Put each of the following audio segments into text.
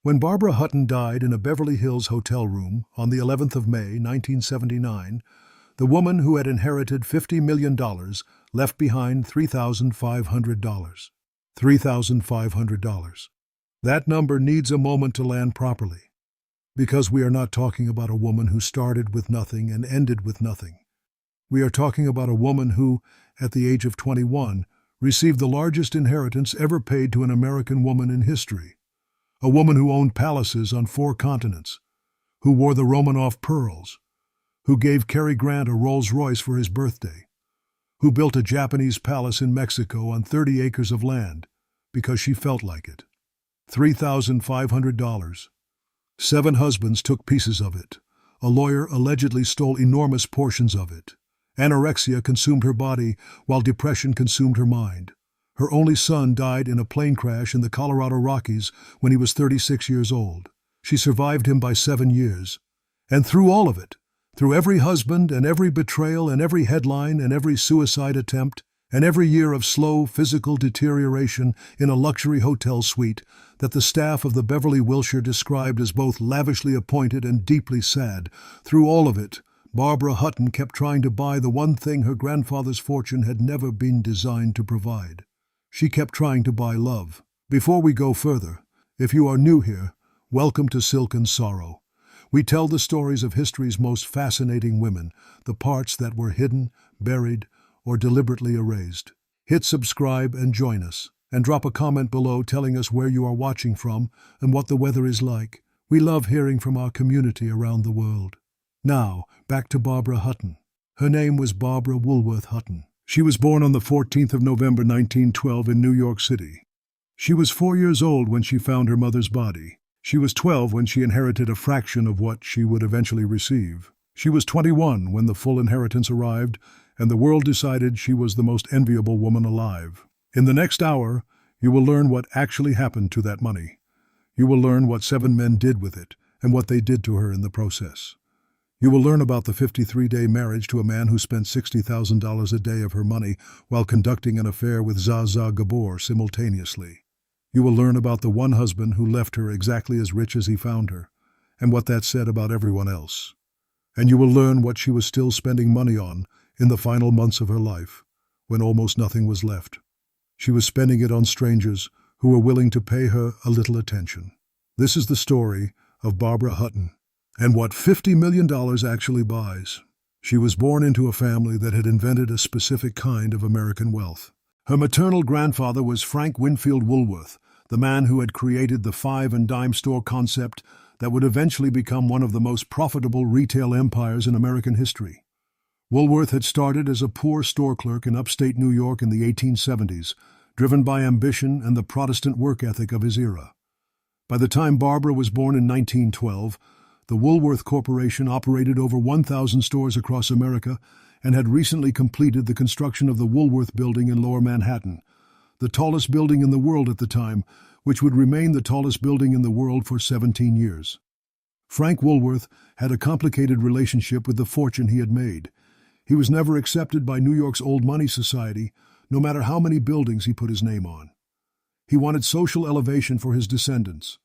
When Barbara Hutton died in a Beverly Hills hotel room on the 11th of May, 1979, the woman who had inherited $50 million left behind $3,500. $3,500. That number needs a moment to land properly, because we are not talking about a woman who started with nothing and ended with nothing. We are talking about a woman who, at the age of 21, received the largest inheritance ever paid to an American woman in history. A woman who owned palaces on 4 continents, who wore the Romanov pearls, who gave Cary Grant a Rolls-Royce for his birthday, who built a Japanese palace in Mexico on 30 acres of land because she felt like it. $3,500. 7 husbands took pieces of it. A lawyer allegedly stole enormous portions of it. Anorexia consumed her body while depression consumed her mind. Her only son died in a plane crash in the Colorado Rockies when he was 36 years old. She survived him by 7 years. And through all of it, through every husband and every betrayal and every headline and every suicide attempt and every year of slow physical deterioration in a luxury hotel suite that the staff of the Beverly Wilshire described as both lavishly appointed and deeply sad, through all of it, Barbara Hutton kept trying to buy the one thing her grandfather's fortune had never been designed to provide. She kept trying to buy love. Before we go further, if you are new here, welcome to Silk and Sorrow. We tell the stories of history's most fascinating women, the parts that were hidden, buried, or deliberately erased. Hit subscribe and join us, and drop a comment below telling us where you are watching from and what the weather is like. We love hearing from our community around the world. Now, back to Barbara Hutton. Her name was Barbara Woolworth Hutton. She was born on the 14th of November 1912 in New York City. She was 4 years old when she found her mother's body. She was 12 when she inherited a fraction of what she would eventually receive. She was 21 when the full inheritance arrived, and the world decided she was the most enviable woman alive. In the next hour, you will learn what actually happened to that money. You will learn what 7 men did with it, and what they did to her in the process. You will learn about the 53-day marriage to a man who spent $60,000 a day of her money while conducting an affair with Zsa Zsa Gabor simultaneously. You will learn about the one husband who left her exactly as rich as he found her, and what that said about everyone else. And you will learn what she was still spending money on in the final months of her life, when almost nothing was left. She was spending it on strangers who were willing to pay her a little attention. This is the story of Barbara Hutton, and what $50 million actually buys. She was born into a family that had invented a specific kind of American wealth. Her maternal grandfather was Frank Winfield Woolworth, the man who had created the 5 and dime store concept that would eventually become one of the most profitable retail empires in American history. Woolworth had started as a poor store clerk in upstate New York in the 1870s, driven by ambition and the Protestant work ethic of his era. By the time Barbara was born in 1912, the Woolworth Corporation operated over 1,000 stores across America and had recently completed the construction of the Woolworth Building in Lower Manhattan, the tallest building in the world at the time, which would remain the tallest building in the world for 17 years. Frank Woolworth had a complicated relationship with the fortune he had made. He was never accepted by New York's old money society, no matter how many buildings he put his name on. He wanted social elevation for his descendants.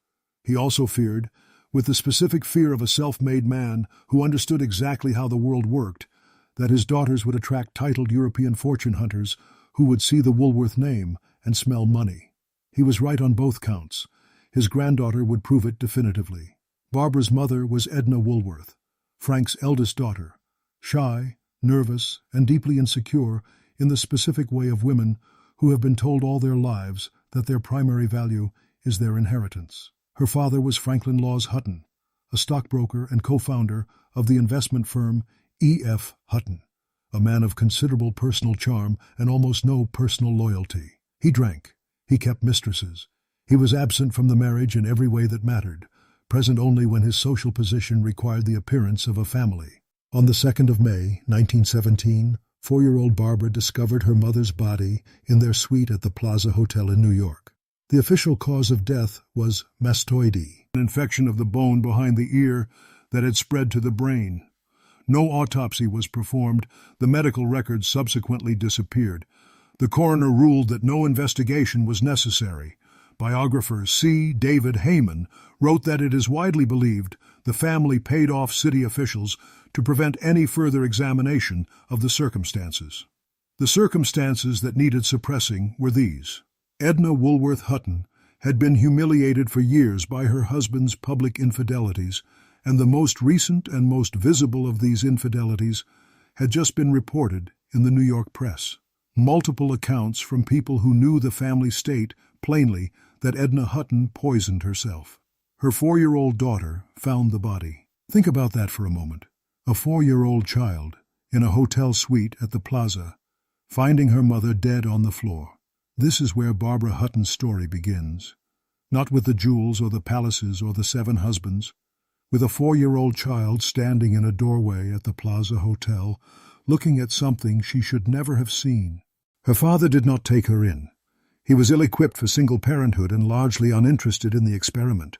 He also feared, with the specific fear of a self-made man who understood exactly how the world worked, that his daughters would attract titled European fortune hunters who would see the Woolworth name and smell money. He was right on both counts. His granddaughter would prove it definitively. Barbara's mother was Edna Woolworth, Frank's eldest daughter, shy, nervous, and deeply insecure in the specific way of women who have been told all their lives that their primary value is their inheritance. Her father was Franklin Laws Hutton, a stockbroker and co-founder of the investment firm E.F. Hutton, a man of considerable personal charm and almost no personal loyalty. He drank. He kept mistresses. He was absent from the marriage in every way that mattered, present only when his social position required the appearance of a family. On the 2nd of May, 1917, 4-year-old Barbara discovered her mother's body in their suite at the Plaza Hotel in New York. The official cause of death was mastoidy, an infection of the bone behind the ear that had spread to the brain. No autopsy was performed. The medical records subsequently disappeared. The coroner ruled that no investigation was necessary. Biographer C. David Heyman wrote that it is widely believed the family paid off city officials to prevent any further examination of the circumstances. The circumstances that needed suppressing were these. Edna Woolworth Hutton had been humiliated for years by her husband's public infidelities, and the most recent and most visible of these infidelities had just been reported in the New York press. Multiple accounts from people who knew the family state plainly that Edna Hutton poisoned herself. Her 4-year-old daughter found the body. Think about that for a moment. A 4-year-old child in a hotel suite at the Plaza, finding her mother dead on the floor. This is where Barbara Hutton's story begins. Not with the jewels or the palaces or the 7 husbands. With a 4-year-old child standing in a doorway at the Plaza Hotel, looking at something she should never have seen. Her father did not take her in. He was ill-equipped for single parenthood and largely uninterested in the experiment.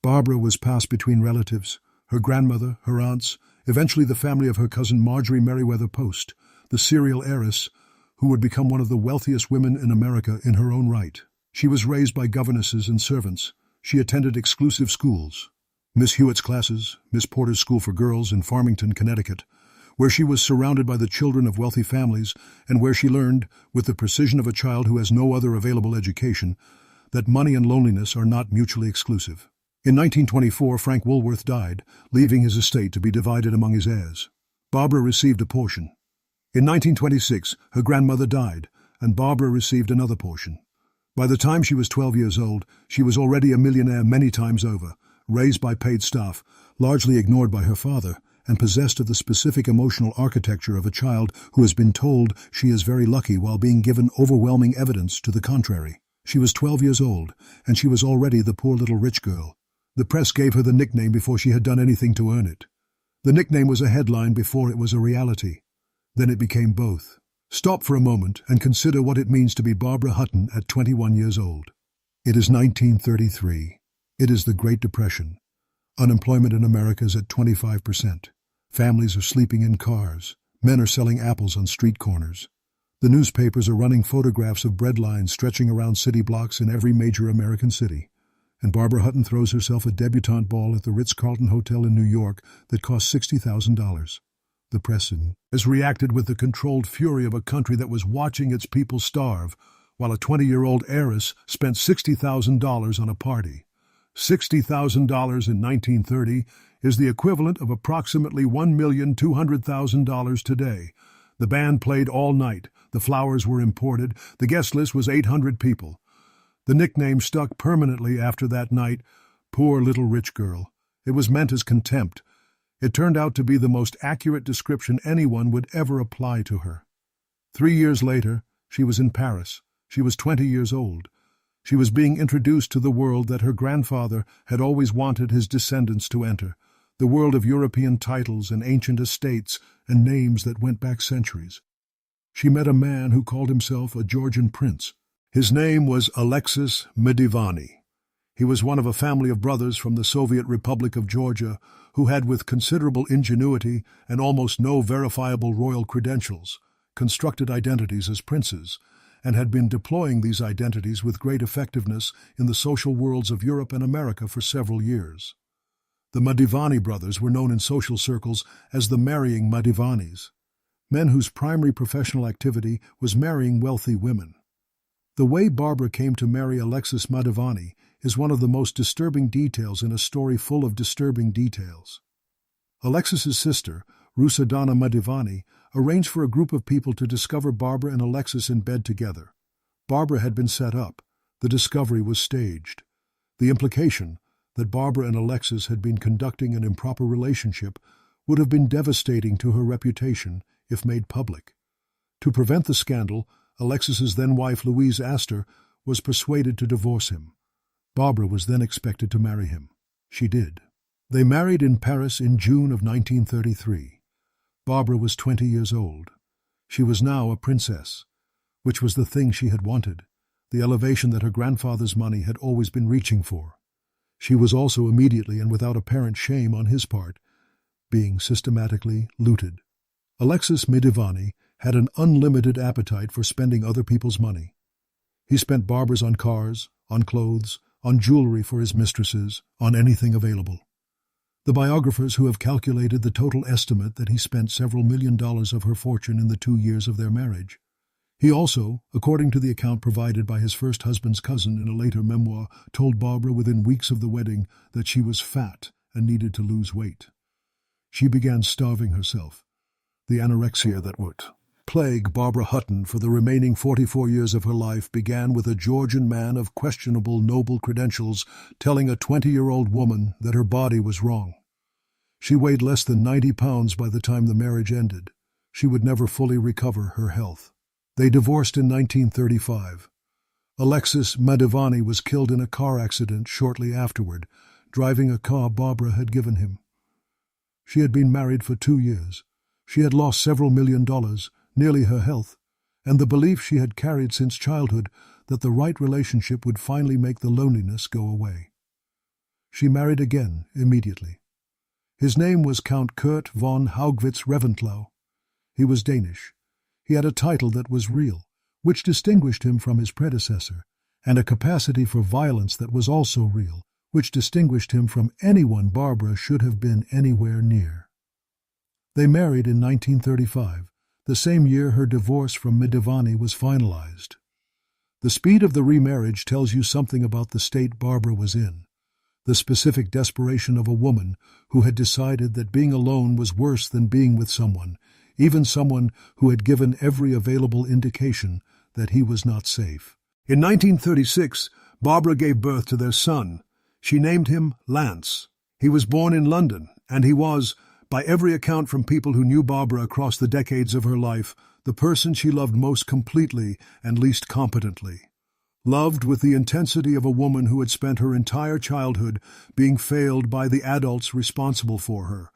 Barbara was passed between relatives, her grandmother, her aunts, eventually the family of her cousin Marjorie Merriweather Post, the serial heiress, who would become one of the wealthiest women in America in her own right. She was raised by governesses and servants. She attended exclusive schools. Miss Hewitt's classes, Miss Porter's School for Girls in Farmington, Connecticut, where she was surrounded by the children of wealthy families and where she learned, with the precision of a child who has no other available education, that money and loneliness are not mutually exclusive. In 1924, Frank Woolworth died, leaving his estate to be divided among his heirs. Barbara received a portion. In 1926, her grandmother died, and Barbara received another portion. By the time she was 12 years old, she was already a millionaire many times over, raised by paid staff, largely ignored by her father, and possessed of the specific emotional architecture of a child who has been told she is very lucky while being given overwhelming evidence to the contrary. She was 12 years old, and she was already the poor little rich girl. The press gave her the nickname before she had done anything to earn it. The nickname was a headline before it was a reality. Then it became both. Stop for a moment and consider what it means to be Barbara Hutton at 21 years old. It is 1933. It is the Great Depression. Unemployment in America is at 25%. Families are sleeping in cars. Men are selling apples on street corners. The newspapers are running photographs of bread lines stretching around city blocks in every major American city. And Barbara Hutton throws herself a debutante ball at the Ritz-Carlton Hotel in New York that cost $60,000. The press has reacted with the controlled fury of a country that was watching its people starve, while a 20-year-old heiress spent $60,000 on a party. $60,000 in 1930 is the equivalent of approximately $1,200,000 today. The band played all night, the flowers were imported, the guest list was 800 people. The nickname stuck permanently after that night, poor little rich girl. It was meant as contempt. It turned out to be the most accurate description anyone would ever apply to her. 3 years later, she was in Paris. She was 20 years old. She was being introduced to the world that her grandfather had always wanted his descendants to enter, the world of European titles and ancient estates and names that went back centuries. She met a man who called himself a Georgian prince. His name was Alexis Medivani. He was one of a family of brothers from the Soviet Republic of Georgia who had, with considerable ingenuity and almost no verifiable royal credentials, constructed identities as princes, and had been deploying these identities with great effectiveness in the social worlds of Europe and America for several years. The Medivani brothers were known in social circles as the marrying Medivanis, men whose primary professional activity was marrying wealthy women. The way Barbara came to marry Alexis Medivani is one of the most disturbing details in a story full of disturbing details. Alexis's sister, Rusadana Medivani, arranged for a group of people to discover Barbara and Alexis in bed together. Barbara had been set up. The discovery was staged. The implication that Barbara and Alexis had been conducting an improper relationship would have been devastating to her reputation if made public. To prevent the scandal, Alexis's then-wife Louise Astor was persuaded to divorce him. Barbara was then expected to marry him. She did. They married in Paris in June of 1933. Barbara was 20 years old. She was now a princess, which was the thing she had wanted, the elevation that her grandfather's money had always been reaching for. She was also immediately and without apparent shame on his part, being systematically looted. Alexis Medivani had an unlimited appetite for spending other people's money. He spent Barbara's on cars, on clothes, on jewelry for his mistresses, on anything available. The biographers who have calculated the total estimate that he spent several $1,000,000 of her fortune in the 2 years of their marriage. He also, according to the account provided by his first husband's cousin in a later memoir, told Barbara within weeks of the wedding that she was fat and needed to lose weight. She began starving herself, the anorexia that would plague Barbara Hutton for the remaining 44 years of her life began with a Georgian man of questionable noble credentials telling a 20-year-old woman that her body was wrong. She weighed less than 90 pounds by the time the marriage ended. She would never fully recover her health. They divorced in 1935. Alexis Madivani was killed in a car accident shortly afterward, driving a car Barbara had given him. She had been married for 2 years. She had lost several $1,000,000, nearly her health, and the belief she had carried since childhood that the right relationship would finally make the loneliness go away. She married again immediately. His name was Count Kurt von Haugwitz-Reventlow. He was Danish. He had a title that was real, which distinguished him from his predecessor, and a capacity for violence that was also real, which distinguished him from anyone Barbara should have been anywhere near. They married in 1935, the same year her divorce from Madivani was finalized. The speed of the remarriage tells you something about the state Barbara was in, the specific desperation of a woman who had decided that being alone was worse than being with someone, even someone who had given every available indication that he was not safe. In 1936, Barbara gave birth to their son. She named him Lance. He was born in London, and he was, by every account from people who knew Barbara across the decades of her life, the person she loved most completely and least competently. Loved with the intensity of a woman who had spent her entire childhood being failed by the adults responsible for her,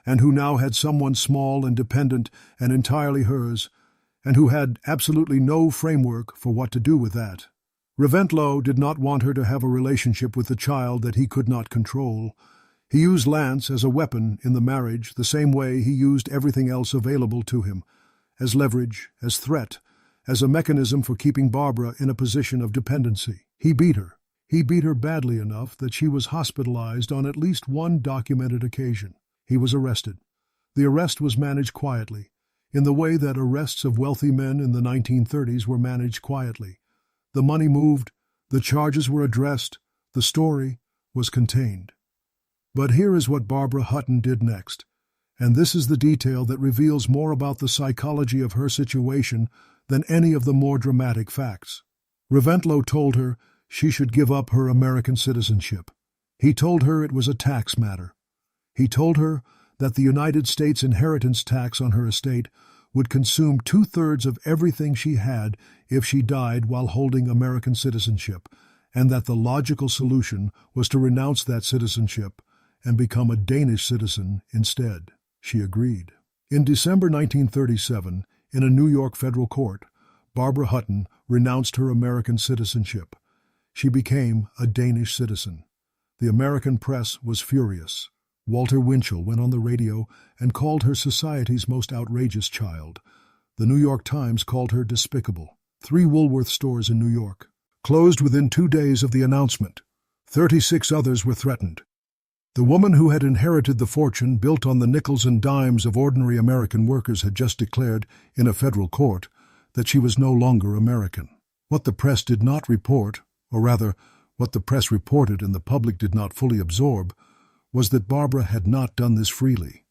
and who now had someone small and dependent and entirely hers, and who had absolutely no framework for what to do with that. Reventlow did not want her to have a relationship with the child that he could not control. He used Lance as a weapon in the marriage the same way he used everything else available to him, as leverage, as threat, as a mechanism for keeping Barbara in a position of dependency. He beat her. He beat her badly enough that she was hospitalized on at least one documented occasion. He was arrested. The arrest was managed quietly, in the way that arrests of wealthy men in the 1930s were managed quietly. The money moved, the charges were addressed, the story was contained. But here is what Barbara Hutton did next, and this is the detail that reveals more about the psychology of her situation than any of the more dramatic facts. Reventlow told her she should give up her American citizenship. He told her it was a tax matter. He told her that the United States inheritance tax on her estate would consume 2/3 of everything she had if she died while holding American citizenship, and that the logical solution was to renounce that citizenship and become a Danish citizen instead. She agreed. In December 1937, in a New York federal court, Barbara Hutton renounced her American citizenship. She became a Danish citizen. The American press was furious. Walter Winchell went on the radio and called her society's most outrageous child. The New York Times called her despicable. 3 Woolworth stores in New York closed within 2 days of the announcement. 36 others were threatened. The woman who had inherited the fortune built on the nickels and dimes of ordinary American workers had just declared, in a federal court, that she was no longer American. What the press did not report, or rather, what the press reported and the public did not fully absorb, was that Barbara had not done this freely.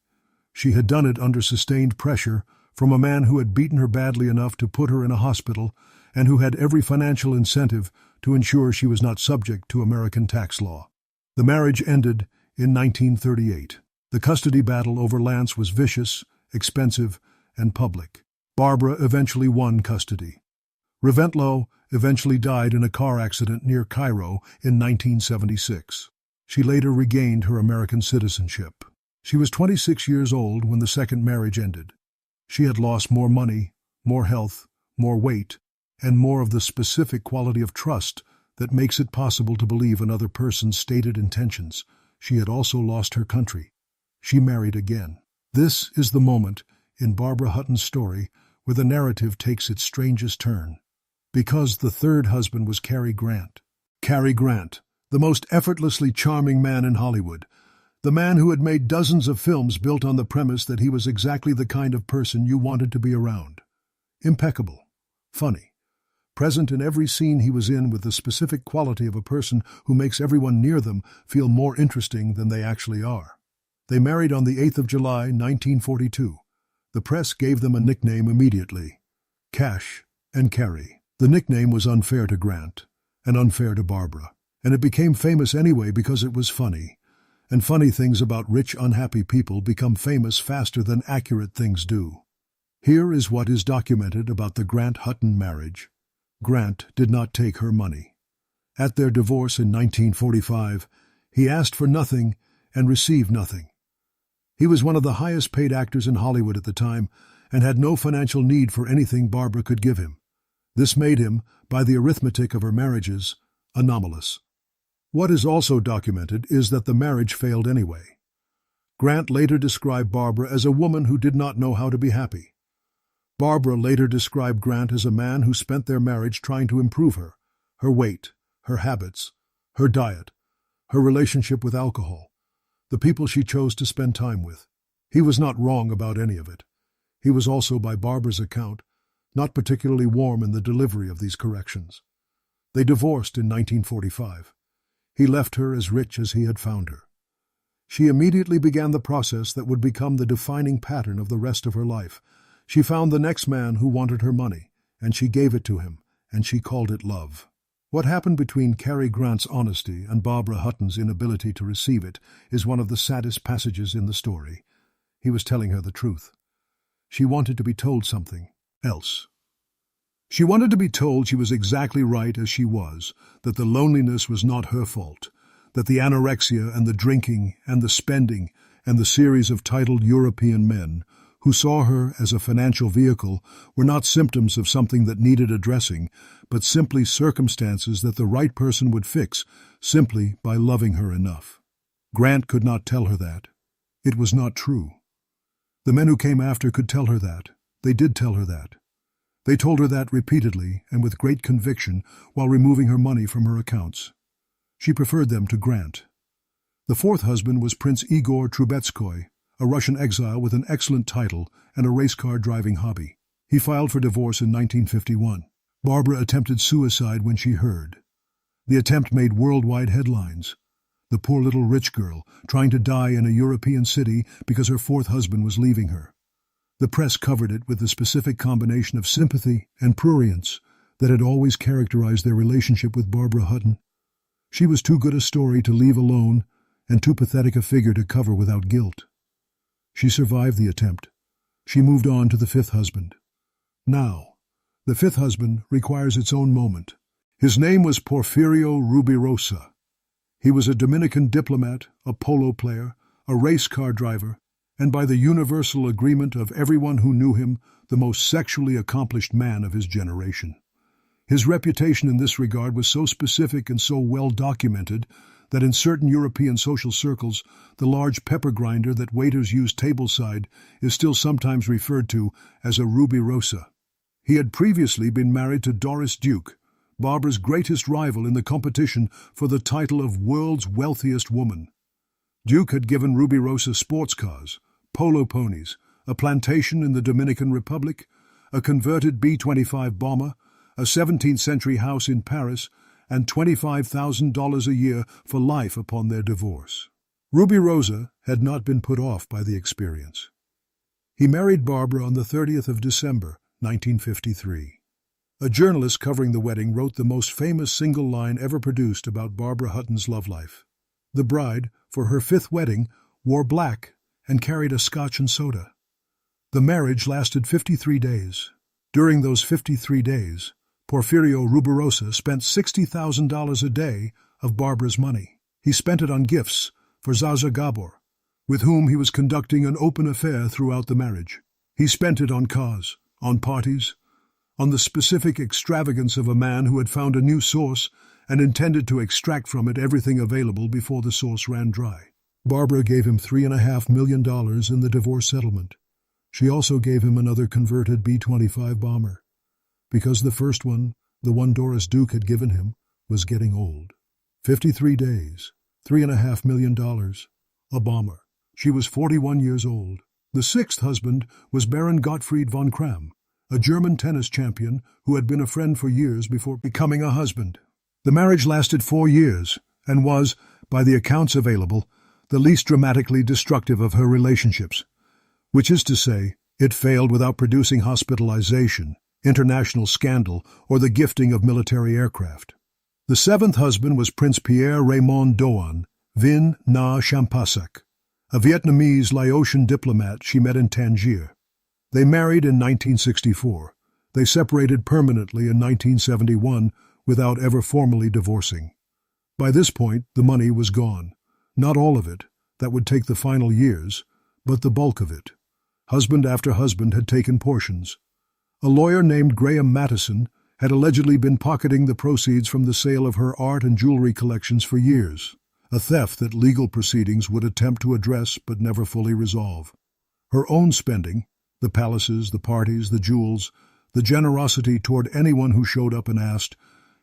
She had done it under sustained pressure from a man who had beaten her badly enough to put her in a hospital and who had every financial incentive to ensure she was not subject to American tax law. The marriage ended in 1938. The custody battle over Lance was vicious, expensive, and public. Barbara eventually won custody. Reventlow eventually died in a car accident near Cairo in 1976. She later regained her American citizenship. She was 26 years old when the second marriage ended. She had lost more money, more health, more weight, and more of the specific quality of trust that makes it possible to believe another person's stated intentions. She had also lost her country. She married again. This is the moment in Barbara Hutton's story where the narrative takes its strangest turn. Because the third husband was Cary Grant. Cary Grant, the most effortlessly charming man in Hollywood, the man who had made dozens of films built on the premise that he was exactly the kind of person you wanted to be around. Impeccable, funny, present in every scene he was in with the specific quality of a person who makes everyone near them feel more interesting than they actually are. They married on the 8th of July, 1942. The press gave them a nickname immediately: Cash and Cary. The nickname was unfair to Grant and unfair to Barbara, and it became famous anyway because it was funny. And funny things about rich, unhappy people become famous faster than accurate things do. Here is what is documented about the Grant-Hutton marriage. Grant did not take her money. At their divorce in 1945, he asked for nothing and received nothing. He was one of the highest-paid actors in Hollywood at the time and had no financial need for anything Barbara could give him. This made him, by the arithmetic of her marriages, anomalous. What is also documented is that the marriage failed anyway. Grant later described Barbara as a woman who did not know how to be happy. Barbara later described Grant as a man who spent their marriage trying to improve her weight, her habits, her diet, her relationship with alcohol, the people she chose to spend time with. He was not wrong about any of it. He was also, by Barbara's account, not particularly warm in the delivery of these corrections. They divorced in 1945. He left her as rich as he had found her. She immediately began the process that would become the defining pattern of the rest of her life. She found the next man who wanted her money, and she gave it to him, and she called it love. What happened between Cary Grant's honesty and Barbara Hutton's inability to receive it is one of the saddest passages in the story. He was telling her the truth. She wanted to be told something else. She wanted to be told she was exactly right as she was, that the loneliness was not her fault, that the anorexia and the drinking and the spending and the series of titled European men who saw her as a financial vehicle were not symptoms of something that needed addressing, but simply circumstances that the right person would fix simply by loving her enough. Grant could not tell her that. It was not true. The men who came after could tell her that. They did tell her that. They told her that repeatedly and with great conviction while removing her money from her accounts. She preferred them to Grant. The fourth husband was Prince Igor Trubetskoy, a Russian exile with an excellent title and a race car driving hobby. He filed for divorce in 1951. Barbara attempted suicide when she heard. The attempt made worldwide headlines. The poor little rich girl trying to die in a European city because her fourth husband was leaving her. The press covered it with the specific combination of sympathy and prurience that had always characterized their relationship with Barbara Hutton. She was too good a story to leave alone and too pathetic a figure to cover without guilt. She survived the attempt. She moved on to the fifth husband. Now, the fifth husband requires its own moment. His name was Porfirio Rubirosa. He was a Dominican diplomat, a polo player, a race car driver, and by the universal agreement of everyone who knew him, the most sexually accomplished man of his generation. His reputation in this regard was so specific and so well documented that in certain European social circles, the large pepper grinder that waiters use tableside is still sometimes referred to as a Rubirosa. He had previously been married to Doris Duke, Barbara's greatest rival in the competition for the title of world's wealthiest woman. Duke had given Rubirosa sports cars, polo ponies, a plantation in the Dominican Republic, a converted B-25 bomber, a 17th-century house in Paris, and $25,000 a year for life upon their divorce. Rubirosa had not been put off by the experience. He married Barbara on the 30th of December, 1953. A journalist covering the wedding wrote the most famous single line ever produced about Barbara Hutton's love life. The bride, for her fifth wedding, wore black and carried a scotch and soda. The marriage lasted 53 days. During those 53 days, Porfirio Rubirosa spent $60,000 a day of Barbara's money. He spent it on gifts for Zaza Gabor, with whom he was conducting an open affair throughout the marriage. He spent it on cars, on parties, on the specific extravagance of a man who had found a new source and intended to extract from it everything available before the source ran dry. Barbara gave him $3.5 million in the divorce settlement. She also gave him another converted B-25 bomber, because the first one, the one Doris Duke had given him, was getting old. 53 days, $3.5 million, a bomber. She was 41 years old. The sixth husband was Baron Gottfried von Kram, a German tennis champion who had been a friend for years before becoming a husband. The marriage lasted 4 years and was, by the accounts available, the least dramatically destructive of her relationships, which is to say, it failed without producing hospitalization, international scandal, or the gifting of military aircraft. The seventh husband was Prince Pierre Raymond Doan Vinh Na Champasak, a Vietnamese Laotian diplomat she met in Tangier. They married in 1964. They separated permanently in 1971 without ever formally divorcing. By this point, the money was gone. Not all of it, that would take the final years, but the bulk of it. Husband after husband had taken portions. A lawyer named Graham Mattison had allegedly been pocketing the proceeds from the sale of her art and jewelry collections for years, a theft that legal proceedings would attempt to address but never fully resolve. Her own spending, the palaces, the parties, the jewels, the generosity toward anyone who showed up and asked,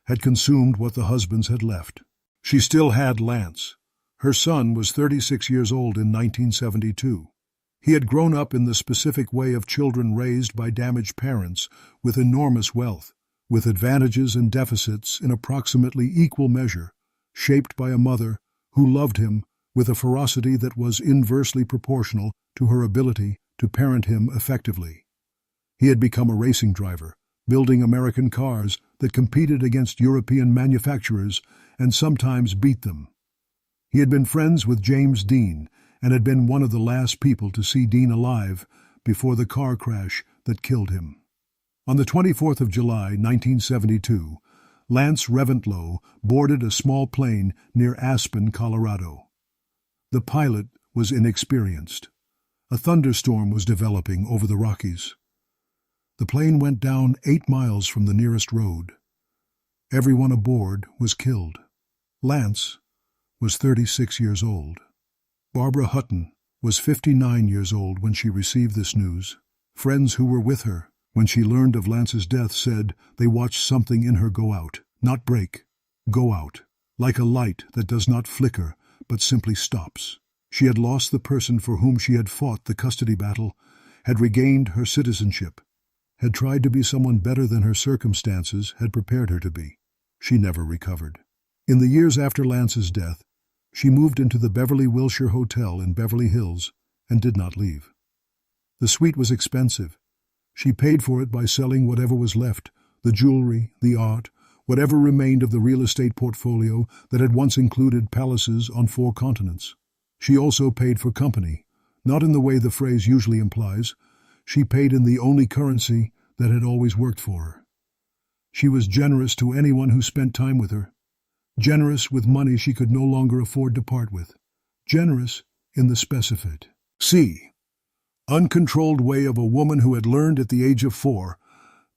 had consumed what the husbands had left. She still had Lance. Her son was 36 years old in 1972. He had grown up in the specific way of children raised by damaged parents with enormous wealth, with advantages and deficits in approximately equal measure, shaped by a mother who loved him with a ferocity that was inversely proportional to her ability to parent him effectively. He had become a racing driver, building American cars that competed against European manufacturers and sometimes beat them. He had been friends with James Dean and had been one of the last people to see Dean alive before the car crash that killed him. On the 24th of July, 1972, Lance Reventlow boarded a small plane near Aspen, Colorado. The pilot was inexperienced. A thunderstorm was developing over the Rockies. The plane went down 8 miles from the nearest road. Everyone aboard was killed. Lance was 36 years old. Barbara Hutton was 59 years old when she received this news. Friends who were with her when she learned of Lance's death said they watched something in her go out, not break, go out, like a light that does not flicker but simply stops. She had lost the person for whom she had fought the custody battle, had regained her citizenship, had tried to be someone better than her circumstances had prepared her to be. She never recovered. In the years after Lance's death, she moved into the Beverly Wilshire Hotel in Beverly Hills and did not leave. The suite was expensive. She paid for it by selling whatever was left, the jewelry, the art, whatever remained of the real estate portfolio that had once included palaces on 4 continents. She also paid for company, not in the way the phrase usually implies. She paid in the only currency that had always worked for her. She was generous to anyone who spent time with her, generous with money she could no longer afford to part with, generous in the specific, uncontrolled way of a woman who had learned at the age of 4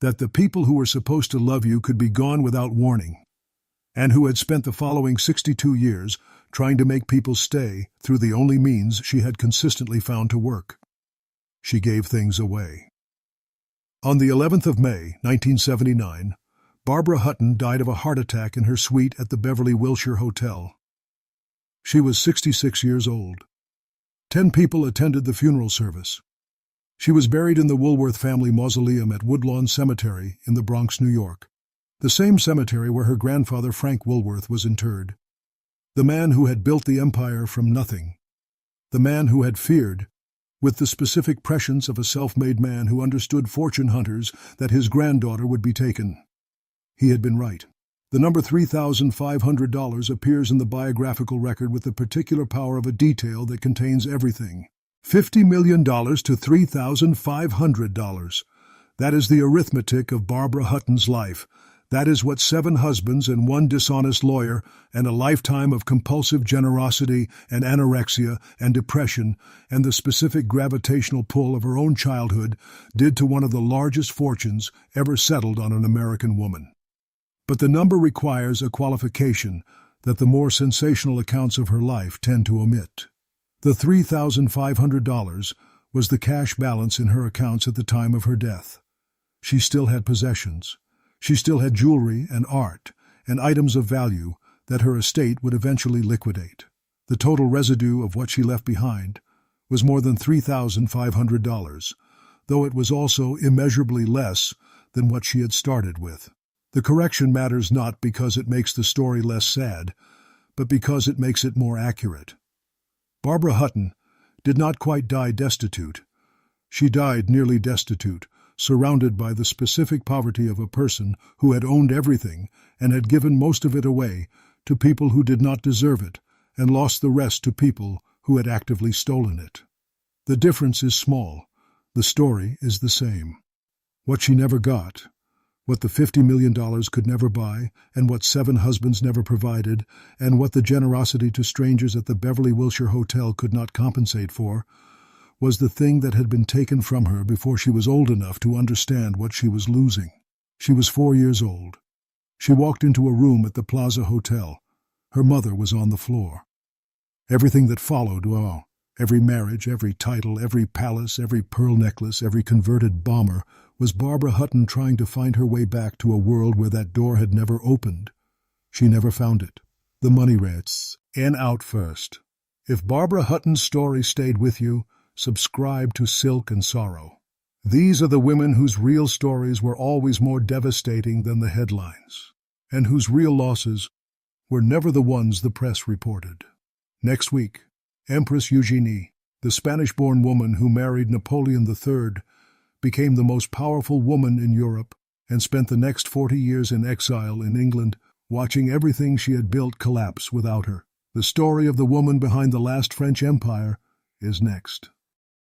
that the people who were supposed to love you could be gone without warning, and who had spent the following 62 years trying to make people stay through the only means she had consistently found to work. She gave things away. On the 11th of May, 1979, Barbara Hutton died of a heart attack in her suite at the Beverly Wilshire Hotel. She was 66 years old. 10 people attended the funeral service. She was buried in the Woolworth family mausoleum at Woodlawn Cemetery in the Bronx, New York, the same cemetery where her grandfather Frank Woolworth was interred. The man who had built the empire from nothing. The man who had feared, with the specific prescience of a self-made man who understood fortune hunters, that his granddaughter would be taken. He had been right. The number $3,500 appears in the biographical record with the particular power of a detail that contains everything. $50 million to $3,500. That is the arithmetic of Barbara Hutton's life. That is what 7 husbands and 1 dishonest lawyer and a lifetime of compulsive generosity and anorexia and depression and the specific gravitational pull of her own childhood did to one of the largest fortunes ever settled on an American woman. But the number requires a qualification that the more sensational accounts of her life tend to omit. The $3,500 was the cash balance in her accounts at the time of her death. She still had possessions. She still had jewelry and art, and items of value that her estate would eventually liquidate. The total residue of what she left behind was more than $3,500, though it was also immeasurably less than what she had started with. The correction matters not because it makes the story less sad, but because it makes it more accurate. Barbara Hutton did not quite die destitute. She died nearly destitute, surrounded by the specific poverty of a person who had owned everything and had given most of it away to people who did not deserve it and lost the rest to people who had actively stolen it. The difference is small. The story is the same. What she never got, what the $50 million could never buy, and what 7 husbands never provided, and what the generosity to strangers at the Beverly Wilshire Hotel could not compensate for, was the thing that had been taken from her before she was old enough to understand what she was losing. She was 4 years old. She walked into a room at the Plaza Hotel. Her mother was on the floor. Everything that followed, every marriage, every title, every palace, every pearl necklace, every converted bomber, was Barbara Hutton trying to find her way back to a world where that door had never opened. She never found it. The money rats in out first. If Barbara Hutton's story stayed with you, subscribe to Silk and Sorrow. These are the women whose real stories were always more devastating than the headlines, and whose real losses were never the ones the press reported. Next week, Empress Eugenie, the Spanish-born woman who married Napoleon III, became the most powerful woman in Europe and spent the next 40 years in exile in England, watching everything she had built collapse without her. The story of the woman behind the last French Empire is next.